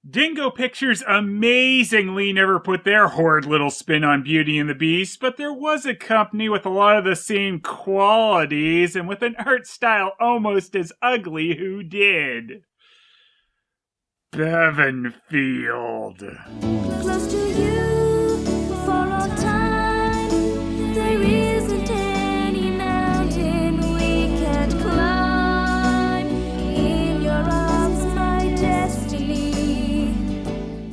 Dingo Pictures amazingly never put their horrid little spin on Beauty and the Beast, but there was a company with a lot of the same qualities and with an art style almost as ugly who did. Bevanfield. Close to you for all time. There isn't any mountain we can't climb. In your arms, my destiny.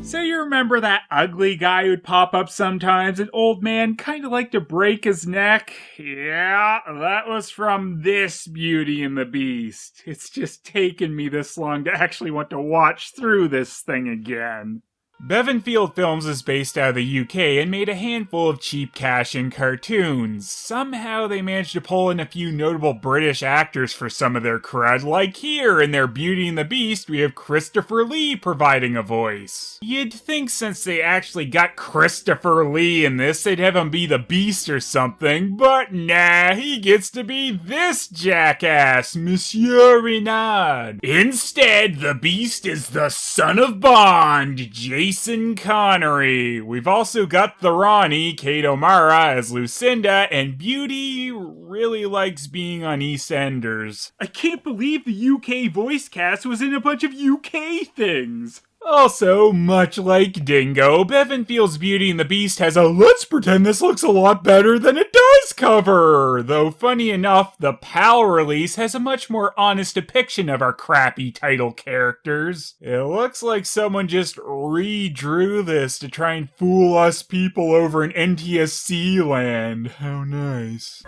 So you remember that ugly guy who'd pop up sometimes, an old man kinda like to break his neck? Yeah, that was from this Beauty and the Beast. It's just taken me this long to actually want to watch through this thing again. Bevanfield Films is based out of the UK and made a handful of cheap cash-in cartoons. Somehow they managed to pull in a few notable British actors for some of their crud, like here in their Beauty and the Beast we have Christopher Lee providing a voice. You'd think since they actually got Christopher Lee in this, they'd have him be the Beast or something, but nah, he gets to be this jackass, Monsieur Renaud. Instead, the Beast is the son of Bond, Jason Connery. We've also got the Ronnie, Kate O'Mara as Lucinda, and Beauty really likes being on EastEnders. I can't believe the UK voice cast was in a bunch of UK things. Also, much like Dingo, Bevanfield's Beauty and the Beast has a "let's pretend this looks a lot better than it does" cover! Though funny enough, the PAL release has a much more honest depiction of our crappy title characters. It looks like someone just redrew this to try and fool us people over in NTSC land. How nice.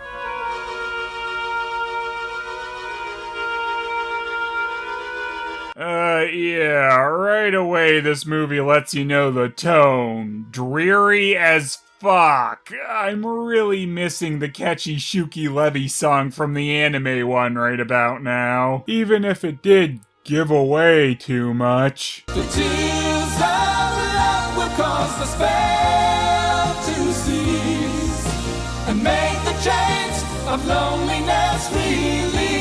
Yeah, right away this movie lets you know the tone. Dreary as fuck. I'm really missing the catchy Shuki Levy song from the anime one right about now. Even if it did give away too much. The tears of love will cause the spell to cease and make the chains of loneliness release.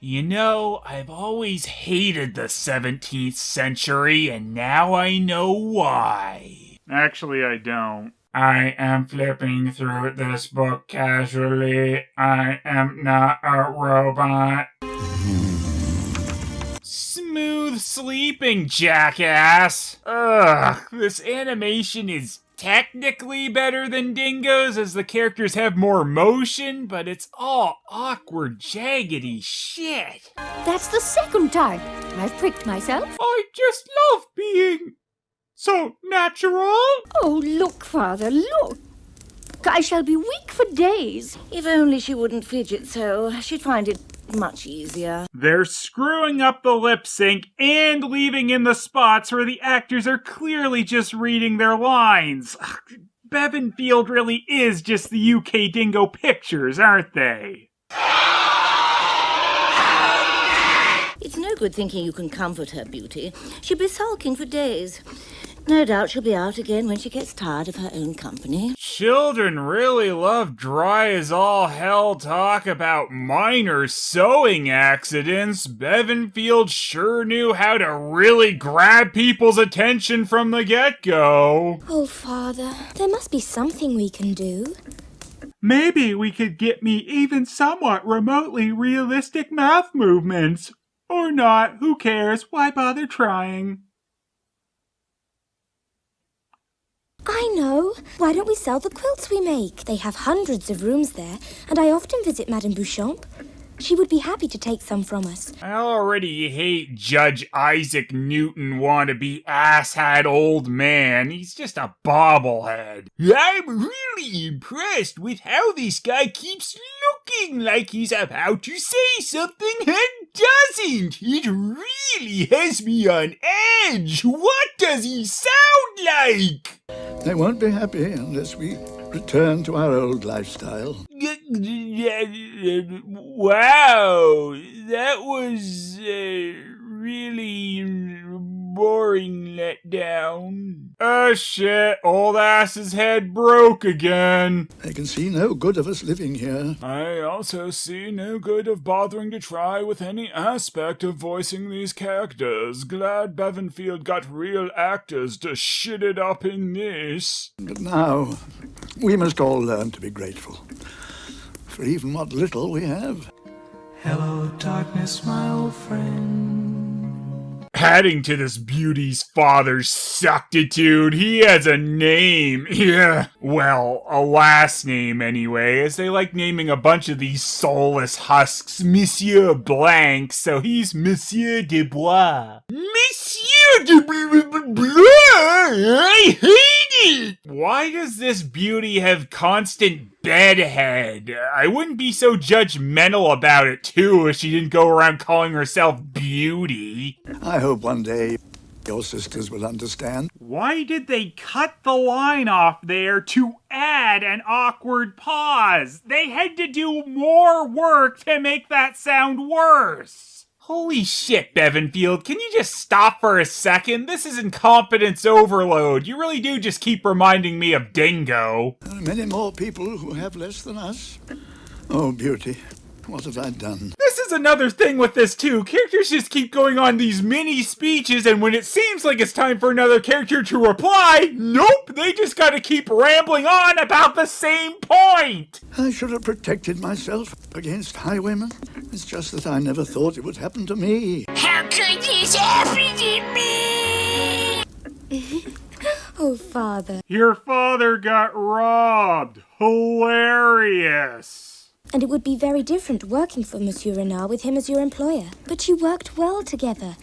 You know, I've always hated the 17th century, and now I know why. Actually, I don't. I am flipping through this book casually. I am not a robot. Smooth sleeping, jackass! Ugh, this animation is technically better than Dingo's as the characters have more motion, but it's all awkward, jaggedy shit. That's the second time I've pricked myself. I just love being so natural. Oh, look, Father, look. I shall be weak for days. If only she wouldn't fidget so, she'd find it much easier. They're screwing up the lip sync and leaving in the spots where the actors are clearly just reading their lines. Bevanfield really is just the UK Dingo Pictures, aren't they? It's no good thinking you can comfort her, Beauty. She'll be sulking for days. No doubt she'll be out again when she gets tired of her own company. Children really love dry as all hell talk about minor sewing accidents. Bevanfield sure knew how to really grab people's attention from the get-go. Oh, Father, there must be something we can do. Maybe we could get me even somewhat remotely realistic mouth movements. Or not, who cares? Why bother trying? I know. Why don't we sell the quilts we make? They have hundreds of rooms there, and I often visit Madame Beauchamp. She would be happy to take some from us. I already hate Judge Isaac Newton wannabe asshat old man. He's just a bobblehead. I'm really impressed with how this guy keeps looking like he's about to say something and doesn't. It really has me on edge. What does he sound like? They won't be happy unless we return to our old lifestyle. Wow, that was really boring letdown. Oh shit, old ass's head broke again. I can see no good of us living here. I also see no good of bothering to try with any aspect of voicing these characters. Glad Bevanfield got real actors to shit it up in this. But now, we must all learn to be grateful for even what little we have. Hello, darkness, my old friend. Adding to this beauty's father's suctitude, he has a name. Yeah, well, a last name anyway, as they like naming a bunch of these soulless husks Monsieur Blanc, so he's Monsieur Dubois. Monsieur Dubois! I hate it! Why does this beauty have constant bedhead? I wouldn't be so judgmental about it too if she didn't go around calling herself Beauty. I hope one day your sisters will understand. Why did they cut the line off there to add an awkward pause? They had to do more work to make that sound worse. Holy shit, Bevanfield, can you just stop for a second? This is incompetence overload. You really do just keep reminding me of Dingo. There are many more people who have less than us. Oh, Beauty, what have I done? This is another thing with this too. Characters just keep going on these mini speeches, and when it seems like it's time for another character to reply, nope, they just gotta keep rambling on about the same point. I should have protected myself against highwaymen. It's just that I never thought it would happen to me. How could this happen to me? Oh, Father. Your father got robbed. Hilarious. And it would be very different working for Monsieur Renard with him as your employer. But you worked well together,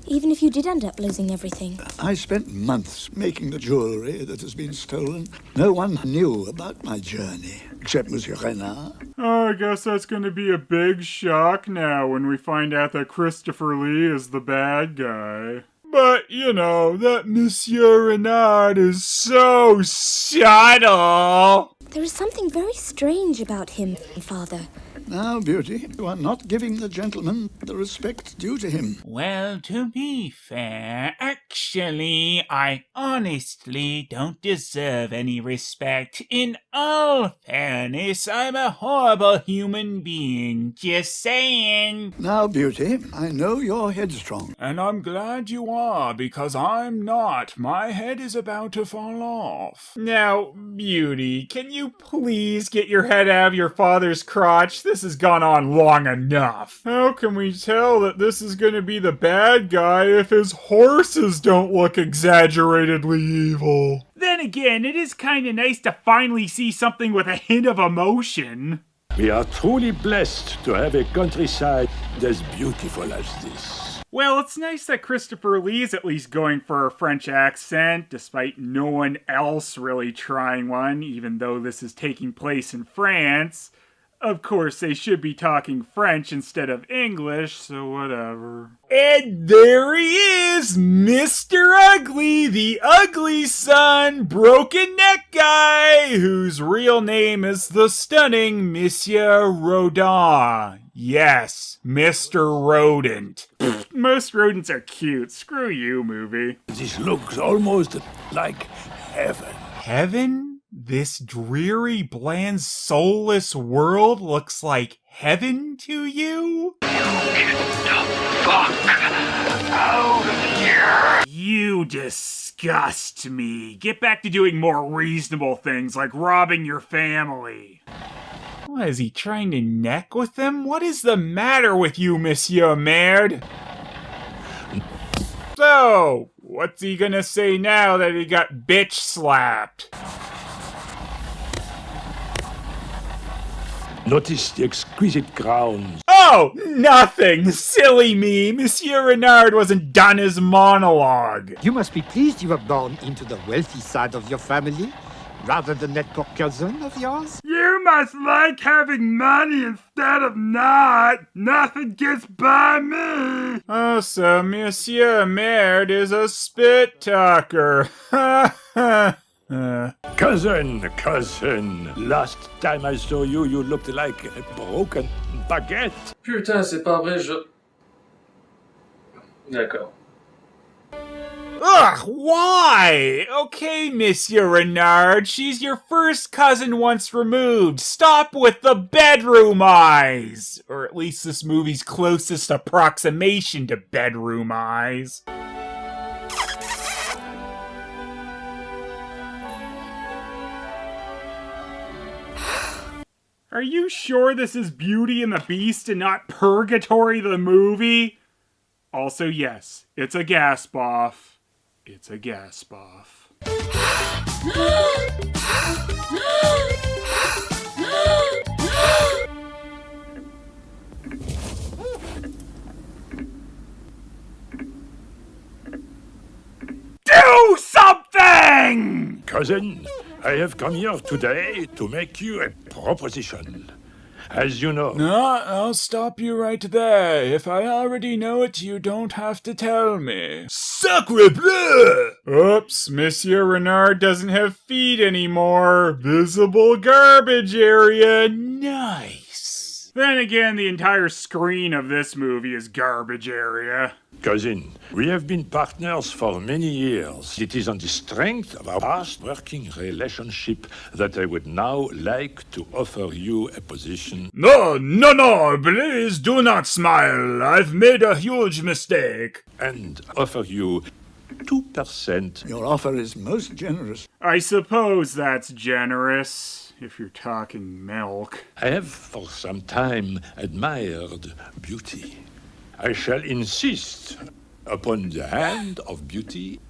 even if you did end up losing everything. I spent months making the jewelry that has been stolen. No one knew about my journey, except Monsieur Renard. Oh, I guess that's going to be a big shock now when we find out that Christopher Lee is the bad guy. But, you know, that Monsieur Renard is so subtle. There is something very strange about him, Father. Now, Beauty, you are not giving the gentleman the respect due to him. Well, to be fair, actually, I honestly don't deserve any respect. In all fairness, I'm a horrible human being. Just saying. Now, Beauty, I know you're headstrong. And I'm glad you are, because I'm not. My head is about to fall off. Now, Beauty, can you please get your head out of your father's crotch? This has gone on long enough. How can we tell that this is going to be the bad guy if his horses don't look exaggerately evil? Then again, it is kind of nice to finally see something with a hint of emotion. We are truly blessed to have a countryside as beautiful as this. Well, it's nice that Christopher Lee is at least going for a French accent, despite no one else really trying one, even though this is taking place in France. Of course, they should be talking French instead of English, so whatever. And there he is, Mr. Ugly, the ugly son, broken neck guy, whose real name is the stunning Monsieur Rodin. Yes, Mr. Rodent. Most rodents are cute. Screw you, movie. This looks almost like heaven. Heaven? This dreary, bland, soulless world looks like heaven to you? Get the fuck out of here! You disgust me. Get back to doing more reasonable things like robbing your family. What, is he trying to neck with them? What is the matter with you, Monsieur Merde? So, what's he gonna say now that he got bitch slapped? Notice the exquisite crowns. Oh, nothing! Silly me! Monsieur Renard wasn't done his monologue. You must be pleased you were born into the wealthy side of your family, rather than that poor cousin of yours. You must like having money instead of not. Nothing gets by me. Oh, so Monsieur Merde is a spit talker. Ha ha. Cousin, last time I saw you, you looked like a broken baguette. Putain, c'est pas vrai, D'accord. Ugh, why? Okay, Monsieur Renard, she's your first cousin once removed. Stop with the bedroom eyes! Or at least this movie's closest approximation to bedroom eyes. Are you sure this is Beauty and the Beast and not Purgatory the movie? Also, yes, it's a gasp off. It's a gasp off. Do something! Cousin, I have come here today to make you a proposition. As you know... No, I'll stop you right there. If I already know it, you don't have to tell me. Sacre bleu! Oops, Monsieur Renard doesn't have feet anymore. Visible garbage area. Nice. Then again, the entire screen of this movie is garbage area. Cousin, we have been partners for many years. It is on the strength of our past working relationship that I would now like to offer you a position. No, please do not smile. I've made a huge mistake. And offer you 2%. Your offer is most generous. I suppose that's generous, if you're talking milk. I have for some time admired Beauty. I shall insist upon the hand of Beauty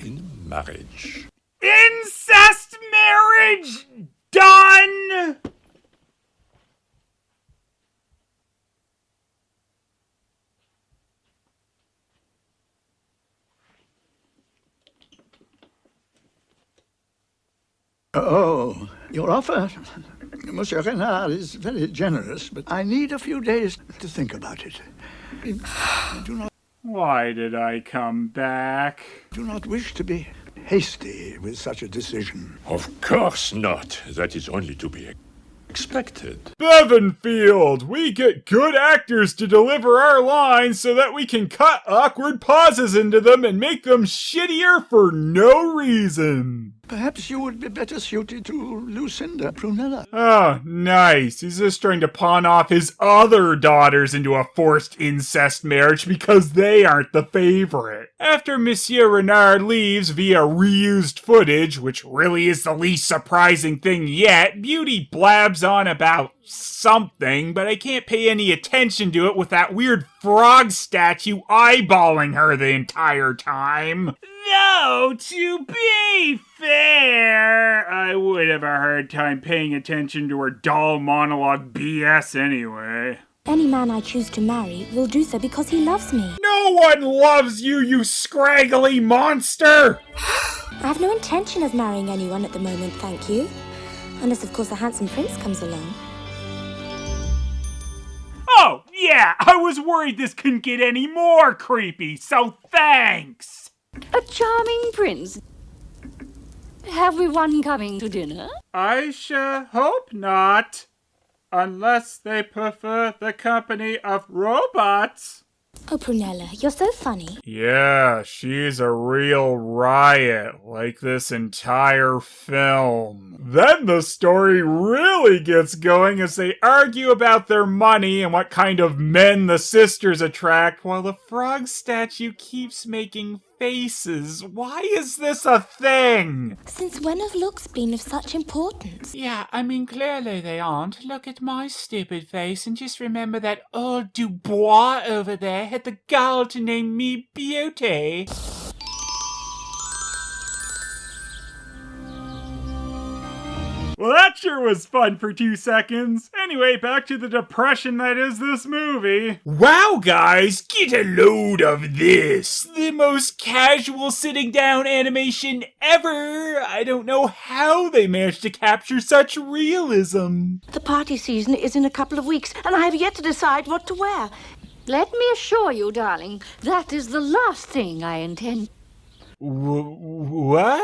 in marriage. Incest marriage done! Oh, your offer, Monsieur Renard, is very generous, but I need a few days to think about it. I do not Why did I come back? wish to be hasty with such a decision. Of course not. That is only to be expected. Bevanfield! We get good actors to deliver our lines so that we can cut awkward pauses into them and make them shittier for no reason. Perhaps you would be better suited to Lucinda Prunella. Oh, nice. He's just trying to pawn off his other daughters into a forced incest marriage because they aren't the favorite. After Monsieur Renard leaves via reused footage, which really is the least surprising thing yet, Beauty blabs on about something, but I can't pay any attention to it with that weird frog statue eyeballing her the entire time. Though, to be fair, I would have a hard time paying attention to her dull monologue BS anyway. Any man I choose to marry will do so because he loves me. No one loves you, you scraggly monster! I have no intention of marrying anyone at the moment, thank you. Unless, of course, the handsome prince comes along. Oh, yeah, I was worried this couldn't get any more creepy, so thanks! A charming prince. Have we one coming to dinner? I sure hope not. Unless they prefer the company of robots. Oh, Prunella, you're so funny. Yeah, she's a real riot, like this entire film. Then the story really gets going as they argue about their money and what kind of men the sisters attract, while the frog statue keeps making faces. Why is this a thing? Since when have looks been of such importance? Yeah, I mean, clearly they aren't. Look at my stupid face and just remember that old Dubois over there had the gall to name me Beauty. Well, that sure was fun for 2 seconds. Anyway, back to the depression that is this movie. Wow, guys, get a load of this. The most casual sitting down animation ever. I don't know how they managed to capture such realism. The party season is in a couple of weeks, and I have yet to decide what to wear. Let me assure you, darling, that is the last thing I intend. What?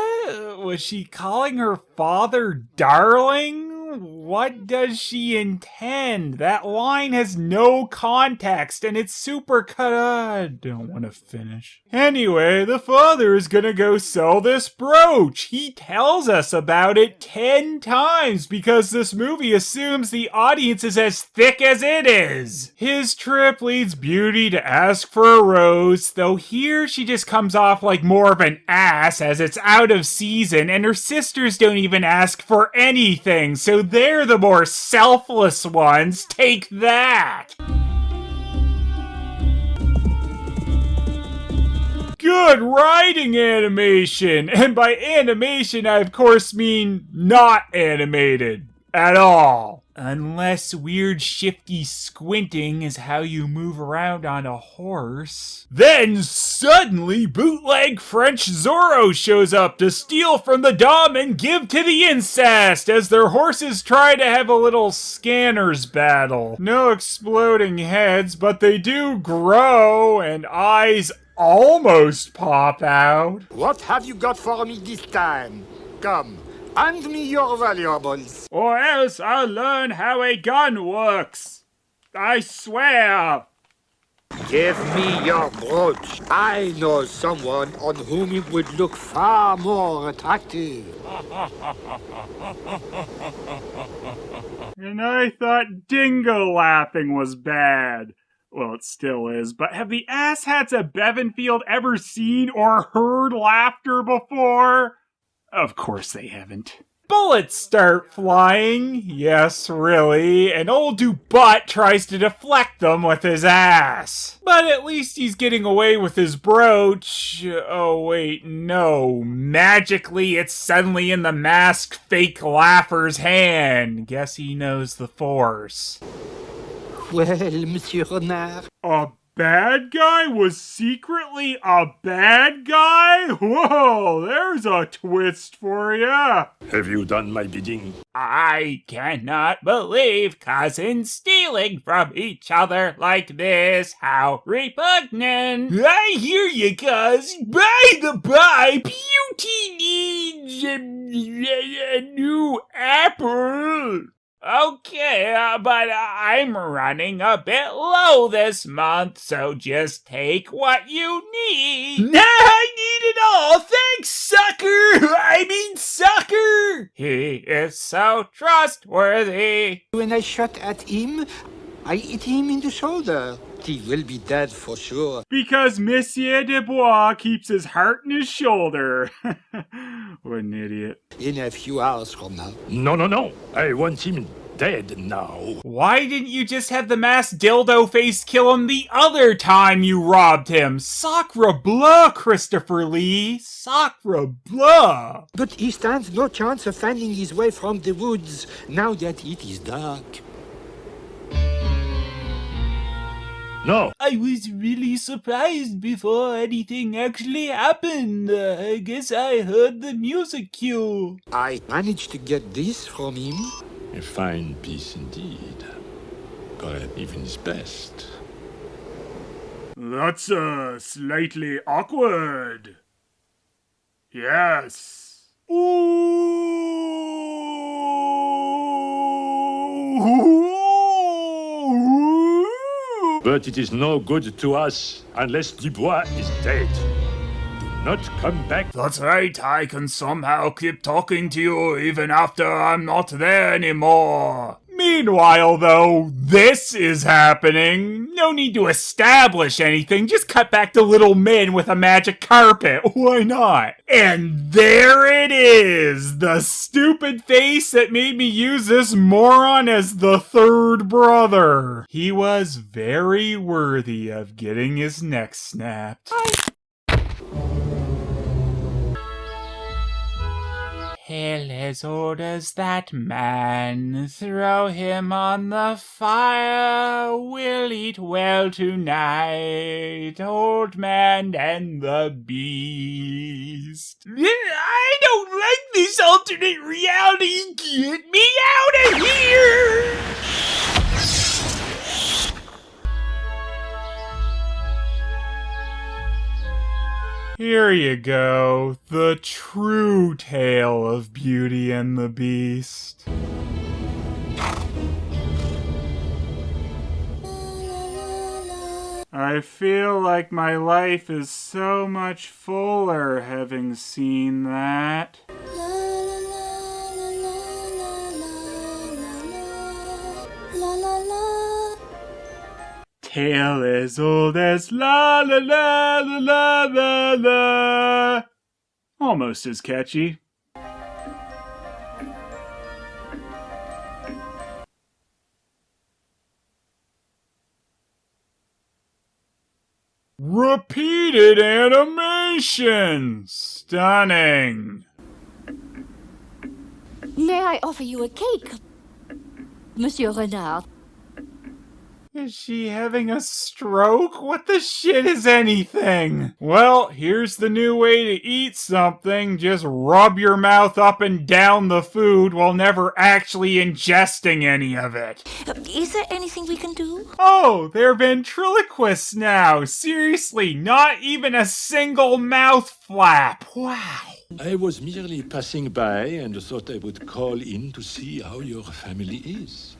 Was she calling her father darling? what does she intend? That line has no context and it's super cut. I don't want to finish. Anyway, the father is gonna go sell this brooch. He tells us about it 10 times because this movie assumes the audience is as thick as it is. His trip leads Beauty to ask for a rose, though here she just comes off like more of an ass as it's out of season and her sisters don't even ask for anything, so they're the more selfless ones. Take that! Good writing animation! And by animation, I of course mean not animated at all. Unless weird shifty squinting is how you move around on a horse. Then suddenly bootleg French Zorro shows up to steal from the Dom and give to the incest as their horses try to have a little scanners battle. No exploding heads, but they do grow and eyes almost pop out. What have you got for me this time? Come, hand me your valuables. Or else I'll learn how a gun works. I swear. Give me your brooch. I know someone on whom it would look far more attractive. And I thought dingo laughing was bad. Well, it still is, but have the asshats of Bevanfield ever seen or heard laughter before? Of course they haven't. Bullets start flying. Yes, really. And old Butt tries to deflect them with his ass. But at least he's getting away with his brooch. Oh, wait, no. Magically, it's suddenly in the masked fake laugher's hand. Guess he knows the Force. Well, Monsieur Renard. A bad guy was secretly a bad guy? Whoa, there's a twist for ya. Have you done my bidding? I cannot believe cousins stealing from each other like this. How repugnant. I hear you, cuz. By the by, Beauty needs a new apple. Okay, but I'm running a bit low this month, so just take what you need. Nah, I need it all. Thanks, sucker. I mean, sucker. He is so trustworthy. When I shot at him, I hit him in the shoulder. He will be dead for sure. Because Monsieur Dubois keeps his heart in his shoulder. What an idiot. In a few hours from now. No. I want him dead now. Why didn't you just have the masked dildo face kill him the other time you robbed him? Sacre bleu, Christopher Lee. Sacre bleu. But he stands no chance of finding his way from the woods now that it is dark. No. I was really surprised before anything actually happened. I guess I heard the music cue. I managed to get this from him. A fine piece indeed. Perhaps even his best. That's slightly awkward. Yes. Ooh. But it is no good to us unless Dubois is dead. Do not come back. That's right, I can somehow keep talking to you even after I'm not there anymore. Meanwhile, though, this is happening. No need to establish anything, just cut back to little men with a magic carpet. Why not? And there it is! The stupid face that made me use this moron as the third brother. He was very worthy of getting his neck snapped. Hell as old as that man, throw him on the fire, we'll eat well tonight, old man and the beast. I don't like this alternate reality, get me out of here! Here you go, the true tale of Beauty and the Beast. I feel like my life is so much fuller having seen that. La la la la la la la la la la. Tale as old as la la la la la la la. Almost as catchy. Repeated animation! Stunning! May I offer you a cake, Monsieur Renard? Is she having a stroke? What the shit is anything? Well, here's the new way to eat something. Just rub your mouth up and down the food while never actually ingesting any of it. Is there anything we can do? Oh, they're ventriloquists now. Seriously, not even a single mouth flap. Wow. I was merely passing by and thought I would call in to see how your family is.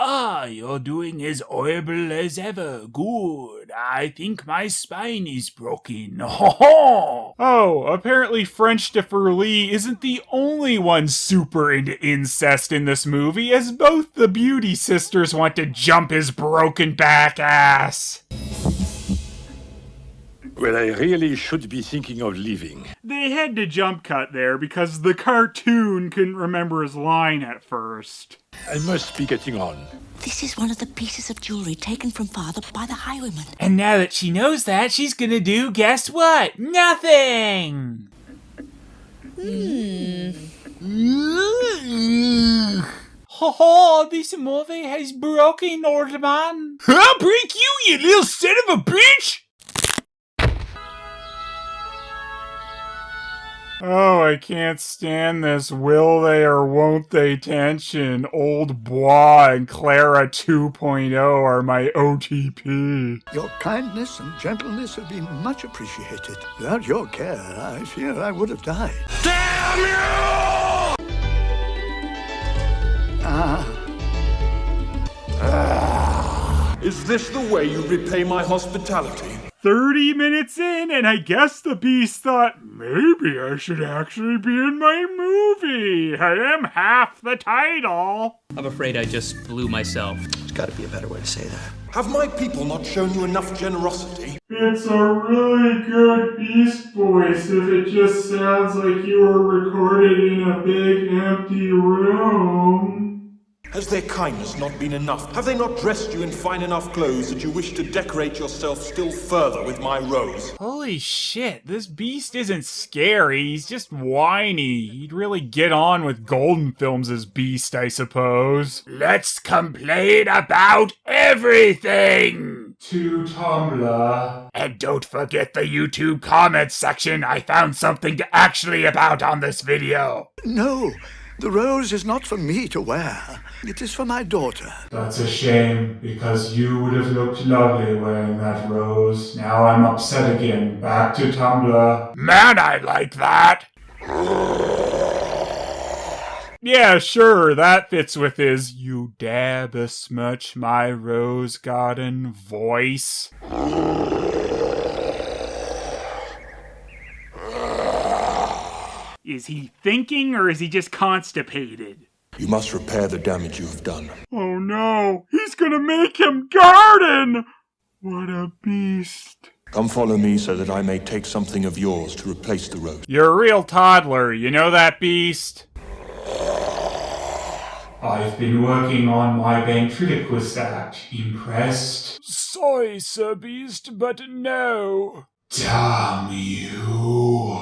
Ah, you're doing as horrible as ever. Good. I think my spine is broken. Oh, apparently French Lee isn't the only one super into incest in this movie, as both the Beauty sisters want to jump his broken back ass. Well, I really should be thinking of leaving. They had to jump cut there because the cartoon couldn't remember his line at first. I must be getting on. This is one of the pieces of jewelry taken from Father by the highwayman. And now that she knows that, she's gonna do, guess what? Nothing! Ho ho, this movie has broken, old man. I'll break you little son of a bitch! Oh, I can't stand this will they or won't they tension. Old Bois and Clara 2.0 are my OTP. Your kindness and gentleness have been much appreciated. Without your care, I fear I would have died. Damn you! Is this the way you repay my hospitality? 30 minutes in, and I guess the Beast thought, maybe I should actually be in my movie. I am half the title. I'm afraid I just blew myself. There's got to be a better way to say that. Have my people not shown you enough generosity? It's a really good Beast voice if it just sounds like you were recorded in a big empty room. Has their kindness not been enough? Have they not dressed you in fine enough clothes that you wish to decorate yourself still further with my rose? Holy shit, this Beast isn't scary, he's just whiny. He'd really get on with Golden Films' Beast, I suppose. Let's complain about everything! To Tumblr. And don't forget the YouTube comments section, I found something to actually about on this video. No, the rose is not for me to wear. It is for my daughter. That's a shame, because you would have looked lovely wearing that rose. Now I'm upset again. Back to Tumblr. Man, I like that! Yeah, sure, that fits with his "you dare besmirch my rose garden" voice. Is he thinking, or is he just constipated? You must repair the damage you have done. Oh no, he's gonna make him garden! What a beast. Come follow me so that I may take something of yours to replace the rose. You're a real toddler, you know that, Beast? I've been working on my ventriloquist act. Impressed? Sorry, Sir Beast, but no. Damn you.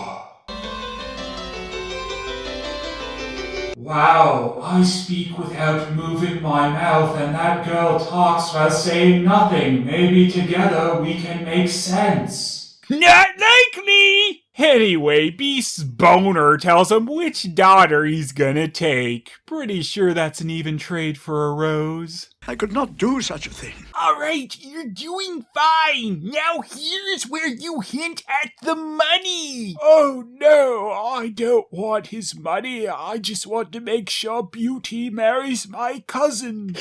Wow, I speak without moving my mouth, and that girl talks while saying nothing. Maybe together we can make sense. Not likely! Anyway, Beast's boner tells him which daughter he's gonna take. Pretty sure that's an even trade for a rose. I could not do such a thing. Alright, you're doing fine. Now here's where you hint at the money. Oh no, I don't want his money. I just want to make sure Beauty marries my cousin.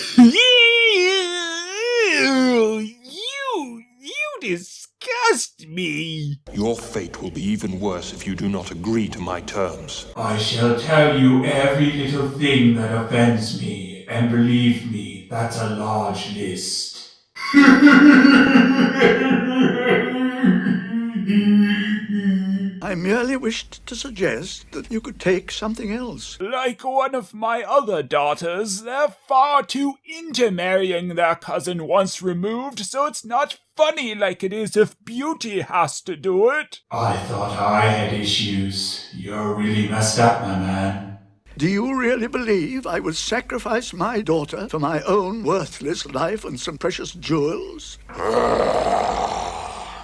me. Your fate will be even worse if you do not agree to my terms. I shall tell you every little thing that offends me, and believe me, that's a large list. I merely wished to suggest that you could take something else. Like one of my other daughters, they're far too into marrying their cousin once removed, so it's not funny like it is if Beauty has to do it. I thought I had issues. You're really messed up, my man. Do you really believe I would sacrifice my daughter for my own worthless life and some precious jewels?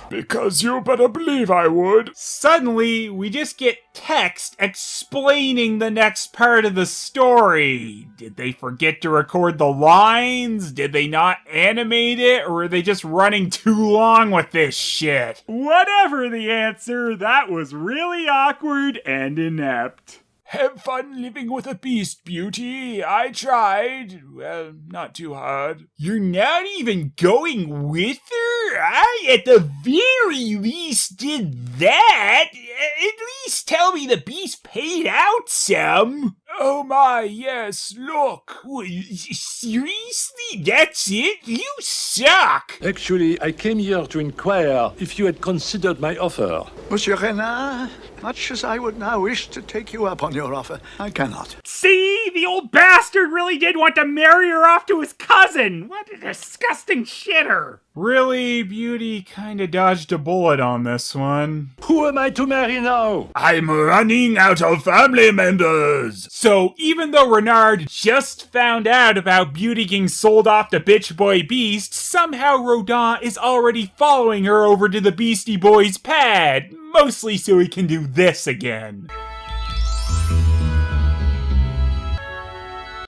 Because you better believe I would. Suddenly, we just get text explaining the next part of the story. Did they forget to record the lines? Did they not animate it? Or were they just running too long with this shit? Whatever the answer, that was really awkward and inept. Have fun living with a beast, Beauty. I tried. Well, not too hard. You're not even going with her? I, at the very least, did that. At least tell me the beast paid out some. Oh my, yes, look. Seriously? That's it? You suck. Actually, I came here to inquire if you had considered my offer. Monsieur Renard, much as I would now wish to take you up on your offer, I cannot. See? The old bastard really did want to marry her off to his cousin. What a disgusting shitter. Really, Beauty kinda dodged a bullet on this one. Who am I to marry now? I'm running out of family members. So even though Renard just found out about Beauty getting sold off to Bitch Boy Beast, somehow Rodin is already following her over to the Beastie Boys pad. Mostly so he can do this again.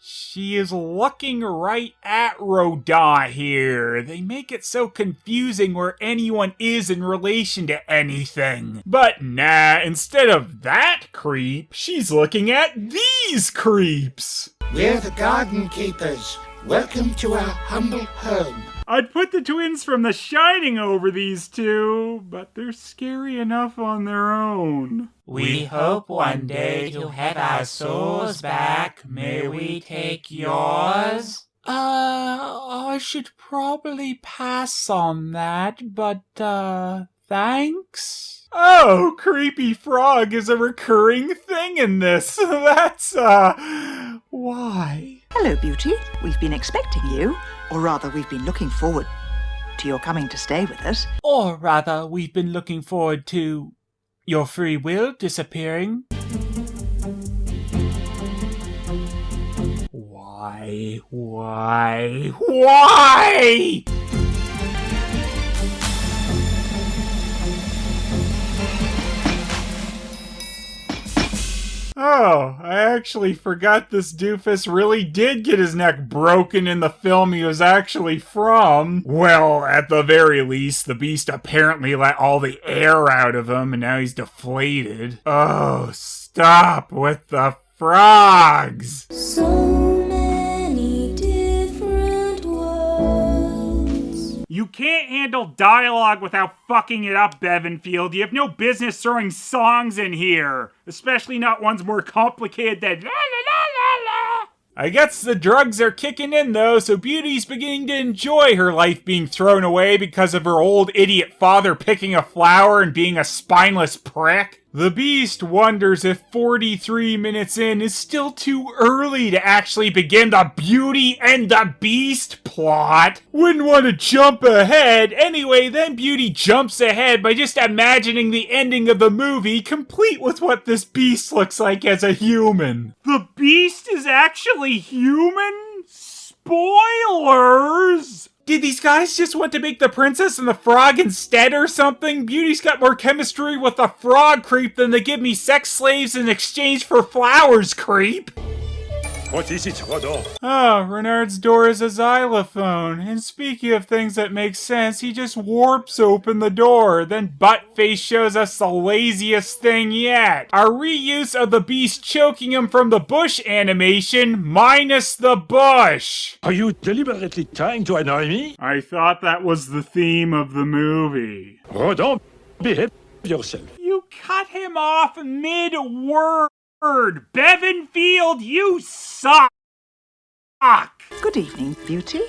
She is looking right at Rodin here. They make it so confusing where anyone is in relation to anything. But nah, instead of that creep, she's looking at these creeps. We're the garden keepers. Welcome to our humble home. I'd put the twins from The Shining over these two, but they're scary enough on their own. We hope one day to have our souls back. May we take yours? I should probably pass on that, but, thanks? Oh, creepy frog is a recurring thing in this. That's, why? Hello, Beauty. We've been expecting you. Or rather, we've been looking forward to your coming to stay with us. Or rather, we've been looking forward to your free will disappearing. Why? Oh, I actually forgot this doofus really did get his neck broken in the film he was actually from. Well, at the very least, the beast apparently let all the air out of him and now he's deflated. Oh, stop with the frogs! So many different worlds. You can't handle dialogue without fucking it up, Bevanfield. You have no business throwing songs in here. Especially not ones more complicated than la la la la la. I guess the drugs are kicking in though, so Beauty's beginning to enjoy her life being thrown away because of her old idiot father picking a flower and being a spineless prick. The Beast wonders if 43 minutes in is still too early to actually begin the Beauty and the Beast plot. Wouldn't want to jump ahead. Anyway, then Beauty jumps ahead by just imagining the ending of the movie, complete with what this Beast looks like as a human. The Beast is actually human? Spoilers! Did these guys just want to make the princess and the frog instead or something? Beauty's got more chemistry with the frog creep than the give me sex slaves in exchange for flowers creep. What is it, Rodin? Oh, Renard's door is a xylophone. And speaking of things that make sense, he just warps open the door. Then Buttface shows us the laziest thing yet. Our reuse of the Beast choking him from the bush animation, minus the bush. Are you deliberately trying to annoy me? I thought that was the theme of the movie. Rodin, Behave yourself. You cut him off mid-word! Bevanfield, you suck! Good evening, Beauty.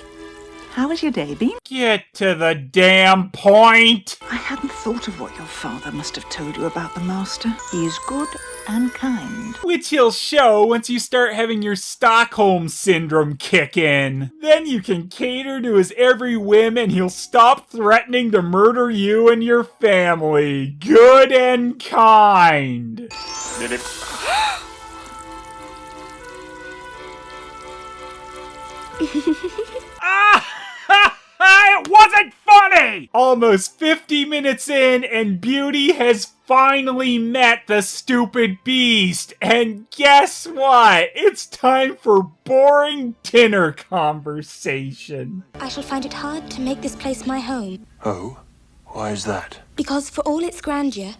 How has your day been? Get to the damn point! I hadn't thought of what your father must have told you about the Master. He is good and kind. Which he'll show once you start having your Stockholm Syndrome kick in. Then you can cater to his every whim and he'll stop threatening to murder you and your family. Good and kind. It wasn't funny! Almost 50 minutes in, and Beauty has finally met the stupid beast. And guess what? It's time for boring dinner conversation. I shall find it hard to make this place my home. Oh? Why is that? Because for all its grandeur,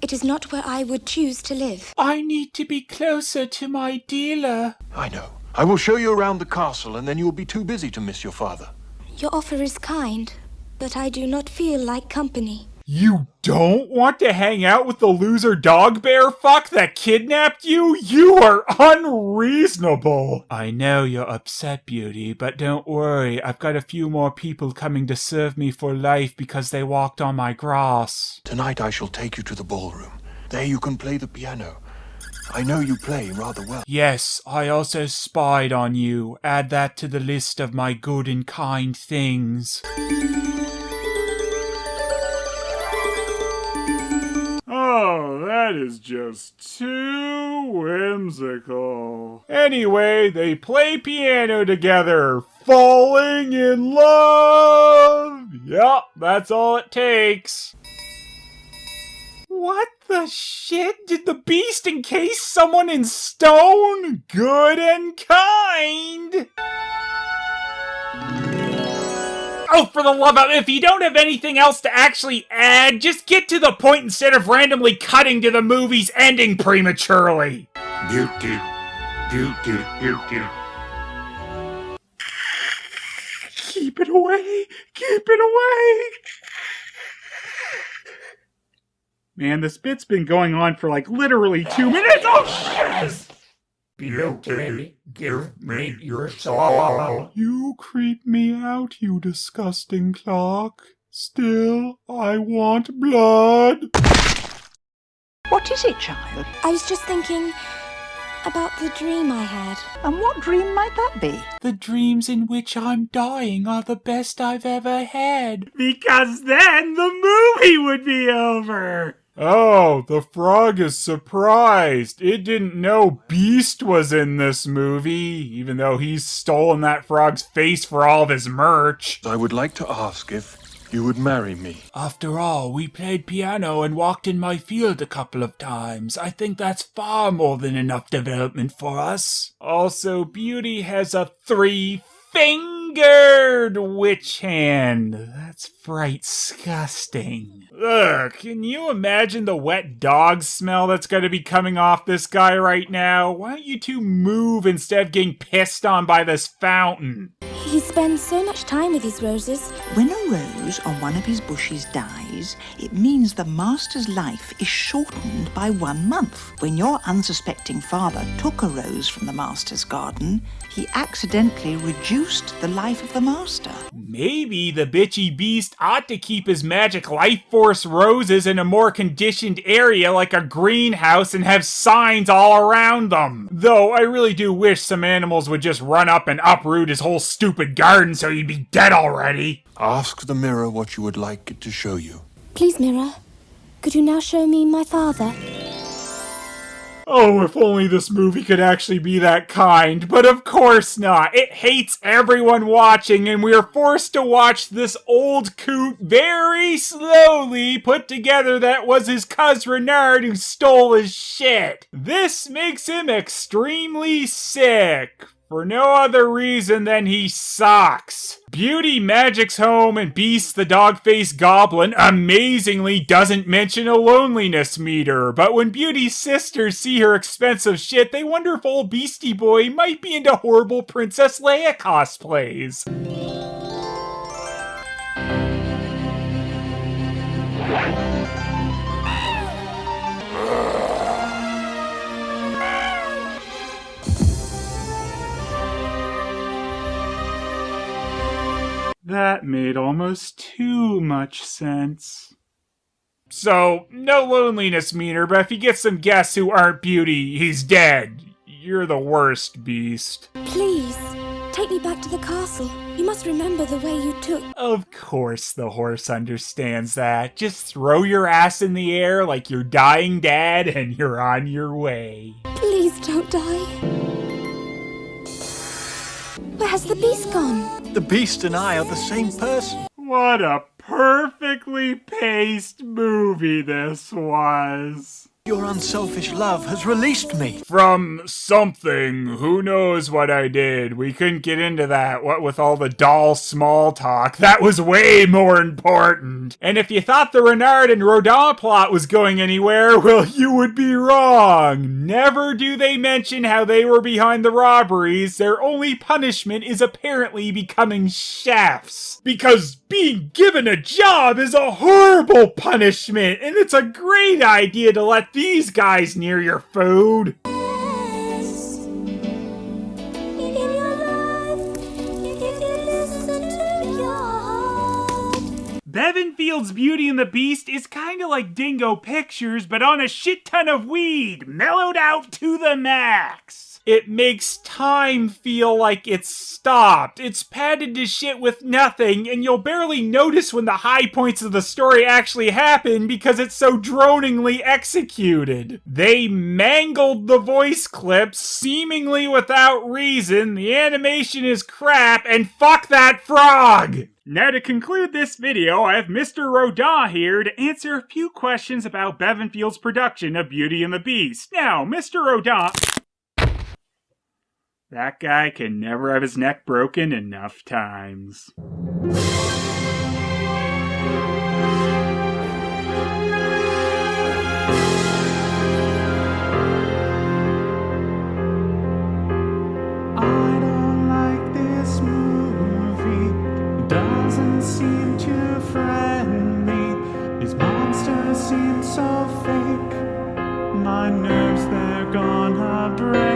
it is not where I would choose to live. I need to be closer to my dealer. I know. I will show you around the castle, and then you will be too busy to miss your father. Your offer is kind, but I do not feel like company. You don't want to hang out with the loser dog bear fuck that kidnapped you? You are unreasonable. I know you're upset, Beauty, but don't worry. I've got a few more people coming to serve me for life because they walked on my grass. Tonight I shall take you to the ballroom. There you can play the piano. I know you play rather well. Yes, I also spied on you. Add that to the list of my good and kind things. Oh, that is just too whimsical. Anyway, they play piano together, falling in love. Yup, that's all it takes. What the shit? Did the beast encase someone in stone? Good and kind! Oh, for the love of... If you don't have anything else to actually add, just get to the point instead of randomly cutting to the movie's ending prematurely. Beauty. Beauty. Beauty. Keep it away! Keep it away! Man, this bit's been going on for like literally 2 minutes. Oh, shit! Beauty, give me your soul. You creep me out, you disgusting clock. Still, I want blood. What is it, child? I was just thinking about the dream I had. And what dream might that be? The dreams in which I'm dying are the best I've ever had. Because then the movie would be over. Oh, the frog is surprised. It didn't know Beast was in this movie, even though he's stolen that frog's face for all of his merch. I would like to ask if you would marry me. After all, we played piano and walked in my field a couple of times. I think that's far more than enough development for us. Also, Beauty has a 3-fingered witch hand. That's frightsgusting. Ugh, can you imagine the wet dog smell that's going to be coming off this guy right now? Why don't you two move instead of getting pissed on by this fountain? He spends so much time with his roses. When a rose on one of his bushes dies, it means the Master's life is shortened by 1 month. When your unsuspecting father took a rose from the Master's garden, he accidentally reduced the life of the Master. Maybe the bitchy beast ought to keep his magic life force roses in a more conditioned area like a greenhouse and have signs all around them. Though I really do wish some animals would just run up and uproot his whole stupid garden so he'd be dead already. Ask the mirror what you would like it to show you. Please, mirror, could you now show me my father? Oh, if only this movie could actually be that kind, but of course not. It hates everyone watching, and we are forced to watch this old coot very slowly put together that was his cousin Renard who stole his shit. This makes him extremely sick. For no other reason than he sucks. Beauty magics home and Beast the dog-faced goblin amazingly doesn't mention a loneliness meter, but when Beauty's sisters see her expensive shit, they wonder if old Beastie Boy might be into horrible Princess Leia cosplays. That made almost too much sense. So, no loneliness meter, but if you get some guests who aren't beauty, he's dead. You're the worst, Beast. Please, take me back to the castle. You must remember the way you took... Of course the horse understands that. Just throw your ass in the air like your dying dad and you're on your way. Please don't die. Where has the beast gone? The beast and I are the same person. What a perfectly paced movie this was. Your unselfish love has released me. From something. Who knows what I did? We couldn't get into that, what with all the doll small talk. That was way more important. And if you thought the Renard and Rodin plot was going anywhere, well, you would be wrong. Never do they mention how they were behind the robberies. Their only punishment is apparently becoming chefs. Because being given a job is a horrible punishment, and it's a great idea to let these guys near your food. Bevanfield's Beauty and the Beast is kinda like Dingo Pictures, but on a shit ton of weed, mellowed out to the max. It makes time feel like it's stopped. It's padded to shit with nothing, and you'll barely notice when the high points of the story actually happen because it's so droningly executed. They mangled the voice clips seemingly without reason, the animation is crap, and fuck that frog! Now to conclude this video, I have Mr. Rodin here to answer a few questions about Bevanfield's production of Beauty and the Beast. Now, Mr. Rodin... That guy can never have his neck broken enough times. I don't like this movie. It doesn't seem too friendly. These monsters seem so fake. My nerves, they're gonna break.